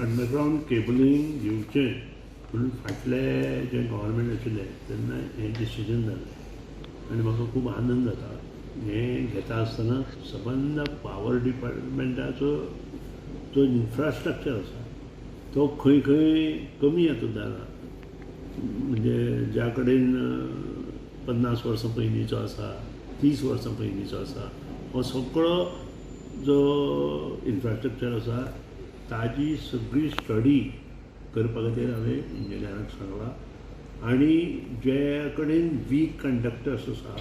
Underground cabling दिवचें म्हणून फाटले जे गव्हर्मेंट आशिल्ले तेन्ना हें डिसिजन जालें आनी म्हाका खूब आनंद जाता. हें घेता आसतना सबंद पावर डिपार्टमेंटाचो जो इन्फ्रास्ट्रक्चर आसा तो खंय खंय कमी हातूंत जाला. म्हणजे ज्या कडेन 50 वर्सां पयलींचो आसा, 30 वर्सां पयलींचो आसा, हो सगळो जो इन्फ्रास्ट्रक्चर आसा ताजी सगळी स्टडी करपा खातीर हांवें इंजिनियरांक सांगलां. आनी जे कडेन वीक कंडक्टर्स आसा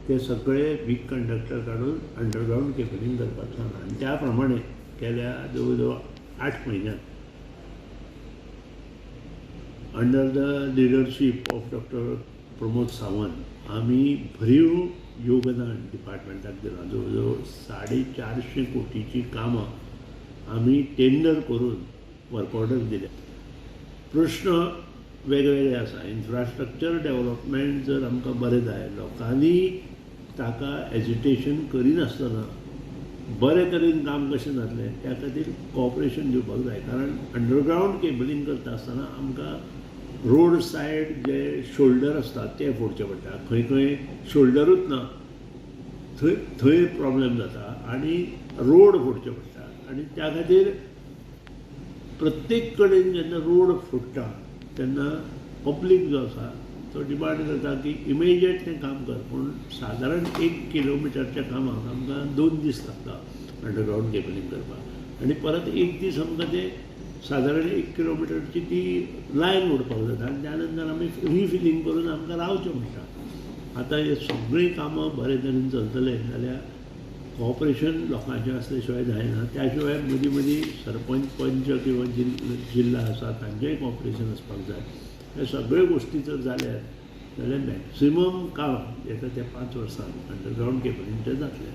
ते सगळे वीक कंडक्टर काडून अंडरग्राउंड केबलिंग करपाक सांगलां. आनी त्या प्रमाणे गेल्या जवळ जवळ 8 म्हयन्यांत under the leadership of doctor Pramod Sawant आमी भरीव योगदान डिपार्टमेंटाक दिलां. जवळ जवळ 450 कोटीची कामां आमी टेंडर करून वर्क ऑर्डर दिल्या. प्रश्न वेगवेगळे आसा. इन्फ्रास्ट्रक्चर डेव्हलपमेंट जर आमकां बरें जाय, लोकांनी ताका एजिटेशन करिनासतना बरे तरेन काम कशें जातलें त्या खातीर कॉपरेशन दिवपाक जाय. कारण अंडरग्राउंड केबलिंग करता आसतना आमकां रोड सायड जे शोल्डर आसतात ते फोडचे पडटा. खंय खंय शोल्डरूच ना, थंय प्रॉब्लेम जाता आनी रोड फोडचे पडटा. आनी त्या खातीर प्रत्येक कडेन जेन्ना रोड फोडटा तेन्ना पब्लीक जो आसा तो डिमांड करता की इमिजिएट तें काम कर. पूण सादारण 1 किलोमिटरच्या कामाक आमकां 2 दीस लागता अंडरग्राउंड केबलिंग करपाक. आनी परत 1 दीस आमकां ते सादारण 1 किलोमिटरची ती लायन ओडपाक जाता आनी त्या नंतर आमी रिफिलींग करून आमकां रावचें पडटा. आतां हे सगळीं कामां बरे तरेन चलतले जाल्यार कॉपरेशन लोकांचें आसले शिवाय जायना. त्या शिवाय मदीं मदीं सरपंच पंच किंवा जिल्ला आसा तांचेंय कॉपरेशन आसपाक जाय. हे सगळ्यो गोश्टी जर जाल्यार मॅक्सिमम काम येता त्या 5 वर्सांत अंडरग्राउंड केबलिंगचें जातलें.